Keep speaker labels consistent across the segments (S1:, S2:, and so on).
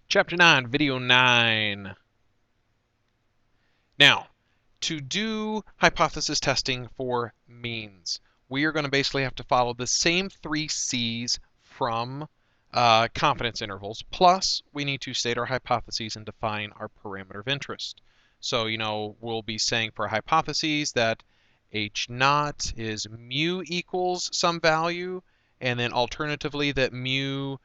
S1: Chapter 9, Video 9. Now, to do hypothesis testing for means, we are going to basically have to follow the same 3 C's from confidence intervals, plus we need to state our hypotheses and define our parameter of interest. So, we'll be saying for hypotheses that H naught is mu equals some value, and then alternatively that mu,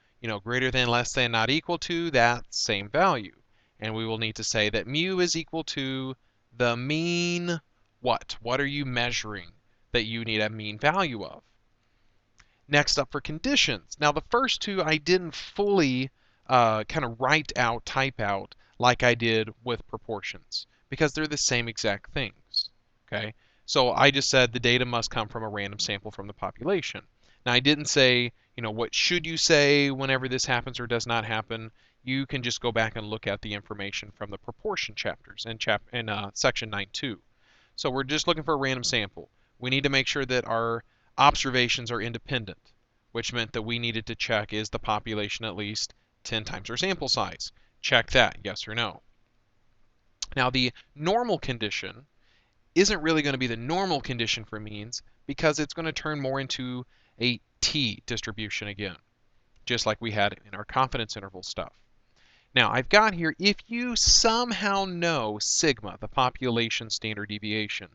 S1: greater than, less than, not equal to that same value. And we will need to say that mu is equal to the mean what? What are you measuring that you need a mean value of? Next up for conditions. Now the first two I didn't fully kind of type out like I did with proportions because they're the same exact things. Okay, so I just said the data must come from a random sample from the population. Now I didn't say, what should you say whenever this happens or does not happen. You can just go back and look at the information from the proportion chapters in section 9.2. So we're just looking for a random sample. We need to make sure that our observations are independent, which meant that we needed to check, is the population at least 10 times our sample size? Check that, yes or no. Now the normal condition isn't really going to be the normal condition for means because it's going to turn more into a t distribution again, just like we had in our confidence interval stuff. Now I've got here, if you somehow know sigma, the population standard deviation,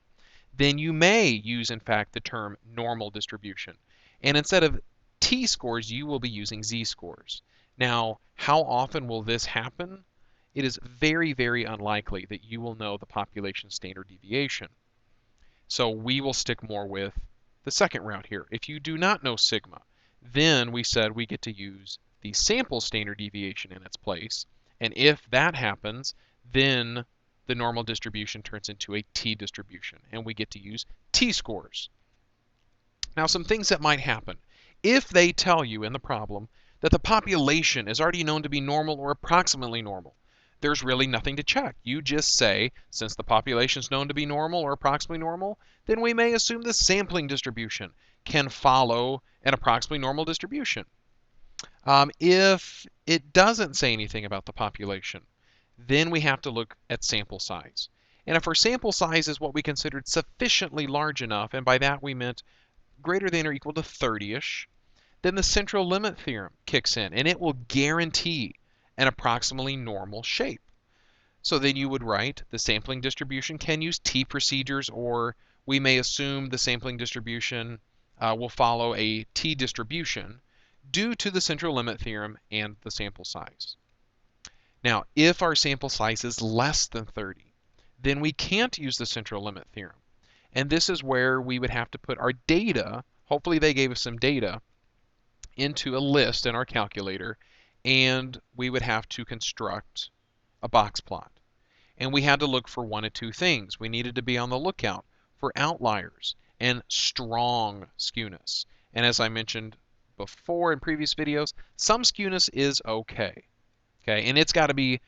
S1: then you may use, in fact, the term normal distribution. And instead of t-scores, you will be using z-scores. Now, how often will this happen? It is very, very unlikely that you will know the population standard deviation. So we will stick more with the second route here. If you do not know sigma, then we said we get to use the sample standard deviation in its place. And if that happens, then the normal distribution turns into a t-distribution, and we get to use t-scores. Now, some things that might happen. If they tell you in the problem that the population is already known to be normal or approximately normal, there's really nothing to check. You just say, since the population is known to be normal or approximately normal, then we may assume the sampling distribution can follow an approximately normal distribution. If it doesn't say anything about the population, then we have to look at sample size. And if our sample size is what we considered sufficiently large enough, and by that we meant greater than or equal to 30-ish, then the central limit theorem kicks in, and it will guarantee an approximately normal shape. So then you would write the sampling distribution can use t procedures, or we may assume the sampling distribution will follow a t distribution due to the central limit theorem and the sample size. Now, if our sample size is less than 30, then we can't use the central limit theorem. And this is where we would have to put our data, hopefully they gave us some data, into a list in our calculator, and we would have to construct a box plot. And we had to look for one of two things. We needed to be on the lookout for outliers and strong skewness. And as I mentioned before in previous videos, some skewness is okay. Okay, and it's got to be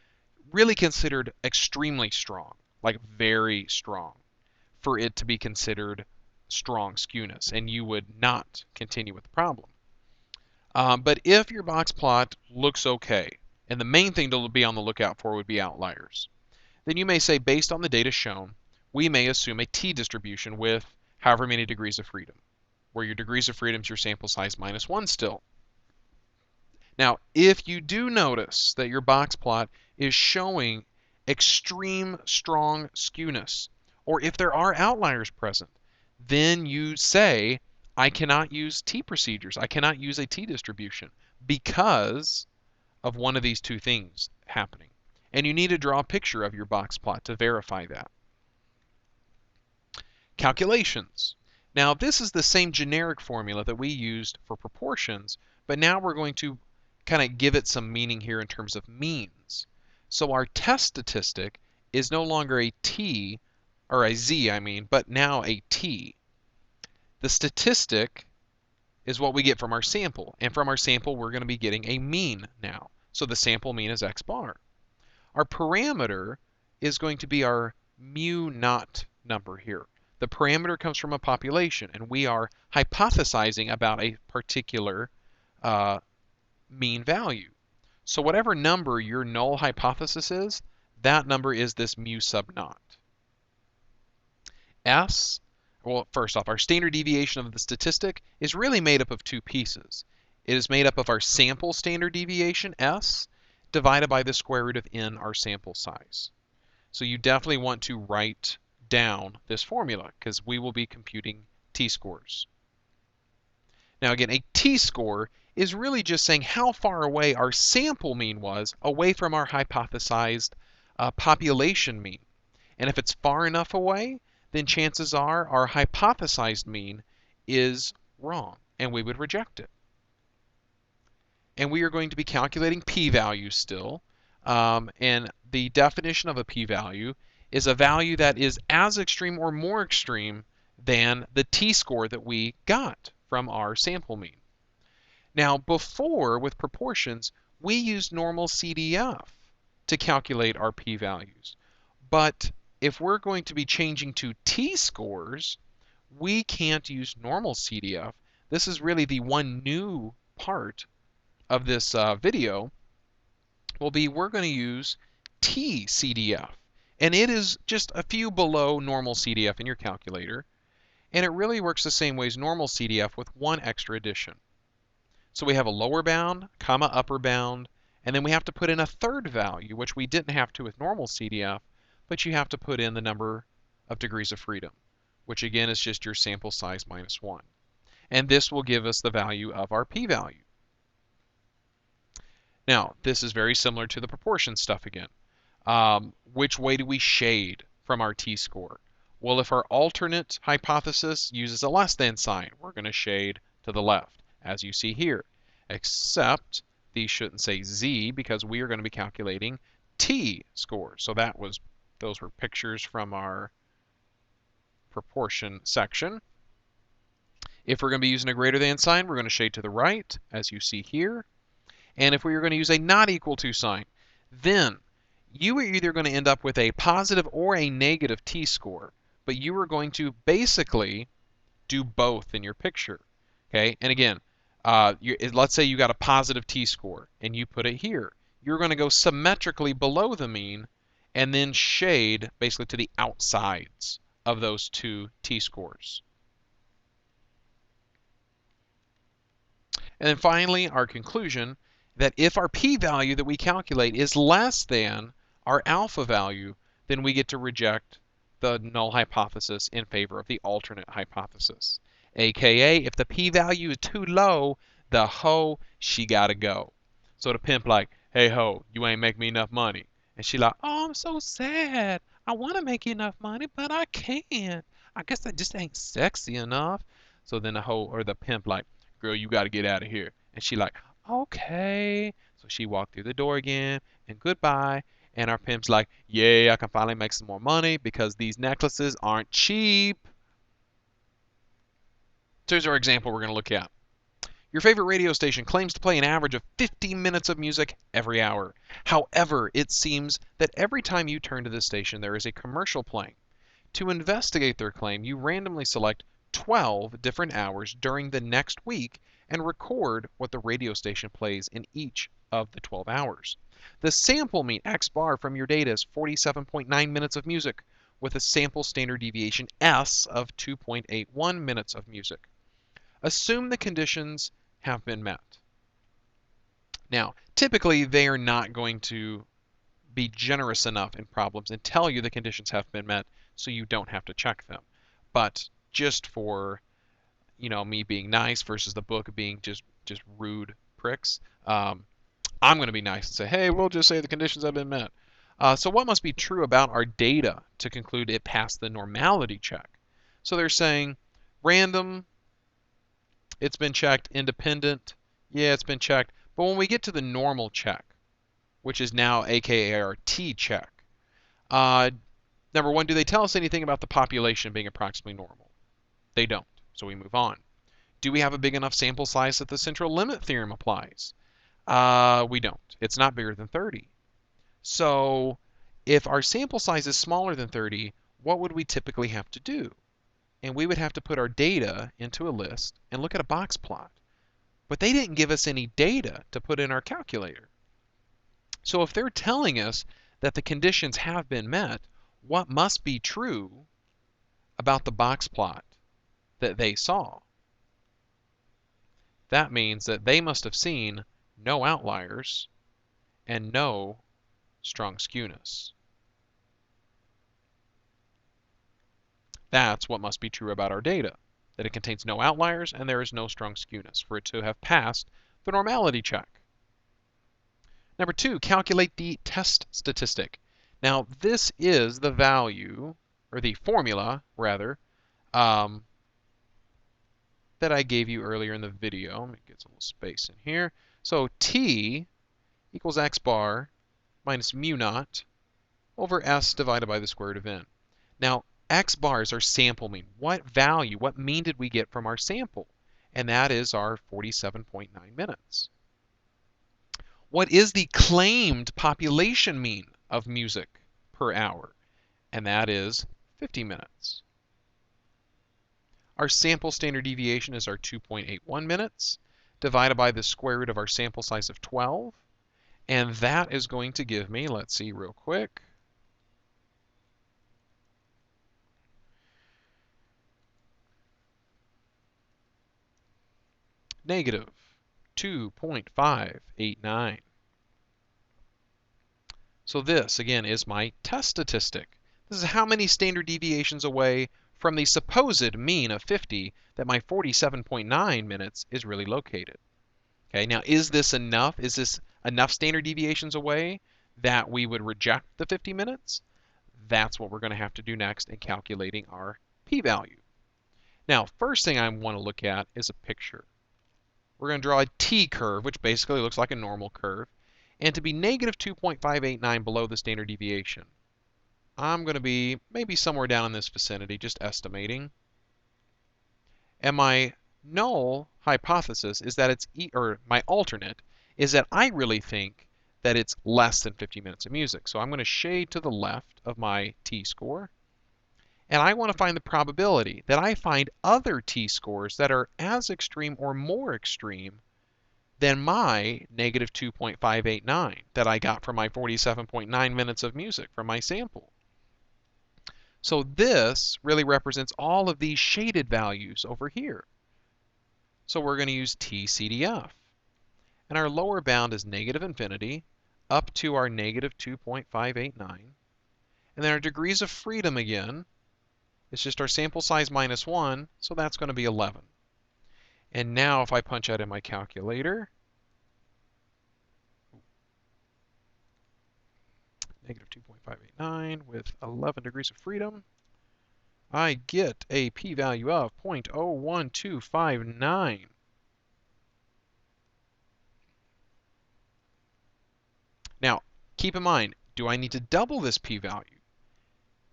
S1: really considered extremely strong, like very strong, for it to be considered strong skewness, and you would not continue with the problem. But if your box plot looks okay, and the main thing to be on the lookout for would be outliers, then you may say, based on the data shown, we may assume a t-distribution with however many degrees of freedom, where your degrees of freedom is your sample size minus 1 still. Now, if you do notice that your box plot is showing extreme strong skewness, or if there are outliers present, then you say, I cannot use t procedures. I cannot use a t distribution because of one of these two things happening. And you need to draw a picture of your box plot to verify that. Calculations. Now, this is the same generic formula that we used for proportions, but now we're going to kind of give it some meaning here in terms of means. So our test statistic is no longer a t, or a z, but now a t. The statistic is what we get from our sample, and from our sample we're going to be getting a mean now. So the sample mean is x bar. Our parameter is going to be our mu naught number here. The parameter comes from a population, and we are hypothesizing about a particular mean value. So whatever number your null hypothesis is, that number is this mu sub naught. S, well, first off, our standard deviation of the statistic is really made up of two pieces. It is made up of our sample standard deviation, S, divided by the square root of n, our sample size. So you definitely want to write down this formula because we will be computing t-scores. Now again, a t-score is really just saying how far away our sample mean was away from our hypothesized population mean. And if it's far enough away, then chances are our hypothesized mean is wrong, and we would reject it. And we are going to be calculating p-values still. And the definition of a p-value is a value that is as extreme or more extreme than the t-score that we got from our sample mean. Now, before, with proportions, we used normal CDF to calculate our p-values. But if we're going to be changing to t-scores, we can't use normal CDF. This is really the one new part of this video. Will be we're going to use t-CDF. And it is just a few below normal CDF in your calculator. And it really works the same way as normal CDF with one extra addition. So we have a lower bound, comma upper bound, and then we have to put in a third value, which we didn't have to with normal CDF, but you have to put in the number of degrees of freedom, which again is just your sample size minus 1. And this will give us the value of our p-value. Now, this is very similar to the proportion stuff again. Which way do we shade from our t-score? Well, if our alternate hypothesis uses a less than sign, we're going to shade to the left, as you see here. Except these shouldn't say z because we are going to be calculating t-scores. So those were pictures from our proportion section. If we're going to be using a greater than sign, we're going to shade to the right, as you see here. And if we are going to use a not equal to sign, then you are either going to end up with a positive or a negative t-score, but you are going to basically do both in your picture. Okay, and again, let's say you got a positive t-score and you put it here. You're going to go symmetrically below the mean and then shade basically to the outsides of those two t-scores. And then finally, our conclusion that if our p-value that we calculate is less than our alpha value, then we get to reject the null hypothesis in favor of the alternate hypothesis. AKA, if the p-value is too low, the hoe, she gotta go. So the pimp like, hey ho, you ain't make me enough money. And she like, oh, I'm so sad. I want to make you enough money, but I can't. I guess I just ain't sexy enough. So then the hoe or the pimp like, girl, you gotta get out of here. And she like, okay. So she walked through the door again and goodbye. And our pimp's like, yay, I can finally make some more money because these necklaces aren't cheap. So here's our example we're going to look at. Your favorite radio station claims to play an average of 50 minutes of music every hour. However, it seems that every time you turn to this station, there is a commercial playing. To investigate their claim, you randomly select 12 different hours during the next week and record what the radio station plays in each of the 12 hours. The sample mean X bar from your data is 47.9 minutes of music with a sample standard deviation S of 2.81 minutes of music. Assume the conditions have been met. Now, typically they are not going to be generous enough in problems and tell you the conditions have been met so you don't have to check them. But just for me being nice versus the book being just rude pricks, I'm going to be nice and say, hey, we'll just say the conditions have been met. So what must be true about our data to conclude it passed the normality check? So they're saying random, it's been checked. Independent, yeah, it's been checked. But when we get to the normal check, which is now aka our T check, number one, do they tell us anything about the population being approximately normal? They don't, so we move on. Do we have a big enough sample size that the central limit theorem applies? We don't. It's not bigger than 30. So if our sample size is smaller than 30, what would we typically have to do? And we would have to put our data into a list and look at a box plot. But they didn't give us any data to put in our calculator. So if they're telling us that the conditions have been met, what must be true about the box plot that they saw? That means that they must have seen no outliers and no strong skewness. That's what must be true about our data, that it contains no outliers and there is no strong skewness for it to have passed the normality check. Number 2, calculate the test statistic. Now, this is the value, or the formula, rather, that I gave you earlier in the video. Let me get some little space in here. So T equals x bar minus mu naught over S divided by the square root of n. Now, x bar is our sample mean. What value, what mean did we get from our sample? And that is our 47.9 minutes. What is the claimed population mean of music per hour? And that is 50 minutes. Our sample standard deviation is our 2.81 minutes divided by the square root of our sample size of 12. And that is going to give me, let's see real quick, negative 2.589. So this, again, is my test statistic. This is how many standard deviations away from the supposed mean of 50 that my 47.9 minutes is really located. Okay, now is this enough? Is this enough standard deviations away that we would reject the 50 minutes? That's what we're going to have to do next in calculating our p-value. Now, first thing I want to look at is a picture. We're going to draw a t-curve, which basically looks like a normal curve, and to be negative 2.589 below the standard deviation. I'm going to be maybe somewhere down in this vicinity, just estimating. And my null hypothesis is that or my alternate is that I really think that it's less than 50 minutes of music. So I'm going to shade to the left of my t-score. And I want to find the probability that I find other t-scores that are as extreme or more extreme than my negative 2.589 that I got from my 47.9 minutes of music from my sample. So this really represents all of these shaded values over here. So we're going to use TCDF. And our lower bound is negative infinity up to our negative 2.589. And then our degrees of freedom again, it's just our sample size minus 1, so that's going to be 11. And now if I punch out in my calculator, negative 2.589 with 11 degrees of freedom, I get a p-value of 0.01259. Now, keep in mind, do I need to double this p-value?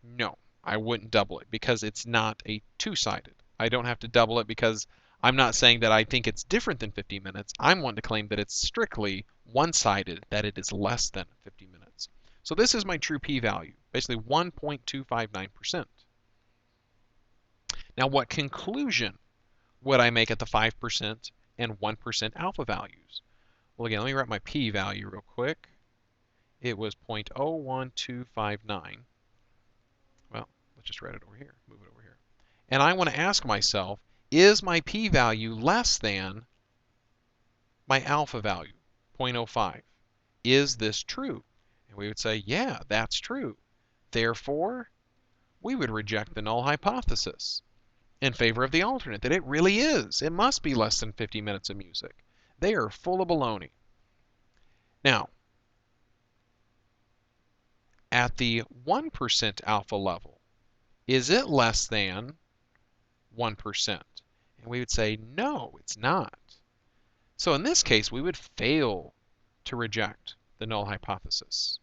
S1: No, I wouldn't double it because it's not a two-sided. I don't have to double it because I'm not saying that I think it's different than 50 minutes. I'm wanting to claim that it's strictly one-sided, that it is less than 50 minutes. So this is my true p-value, basically 1.259%. Now, what conclusion would I make at the 5% and 1% alpha values? Well, again, let me write my p-value real quick. It was 0.01259. Well, let's just write it over here, move it over here. And I want to ask myself, is my p-value less than my alpha value, 0.05? Is this true? And we would say, yeah, that's true. Therefore, we would reject the null hypothesis in favor of the alternate, that it really is. It must be less than 50 minutes of music. They are full of baloney. Now, at the 1% alpha level, is it less than 1%? And we would say, no, it's not. So in this case, we would fail to reject the null hypothesis.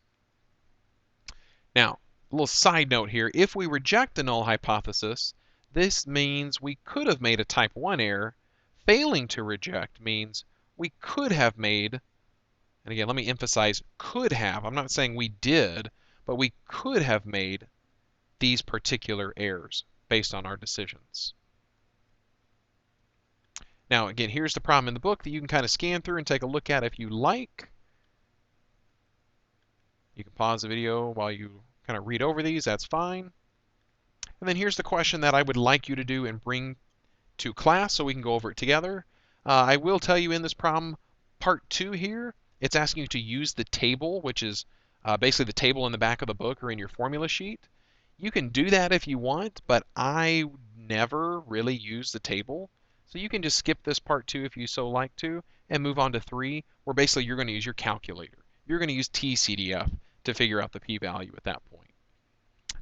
S1: Now, a little side note here, if we reject the null hypothesis, this means we could have made a type 1 error. Failing to reject means we could have made, and again, let me emphasize could have. I'm not saying we did, but we could have made these particular errors based on our decisions. Now, again, here's the problem in the book that you can kind of scan through and take a look at if you like. You can pause the video while you kind of read over these, that's fine. And then here's the question that I would like you to do and bring to class so we can go over it together. I will tell you in this problem, part 2 here, it's asking you to use the table, which is basically the table in the back of the book or in your formula sheet. You can do that if you want, but I never really use the table. So you can just skip this part 2 if you so like to and move on to 3, where basically you're going to use your calculator. You're going to use TCDF to figure out the p-value at that point.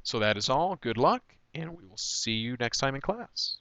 S1: So that is all. Good luck, and we will see you next time in class.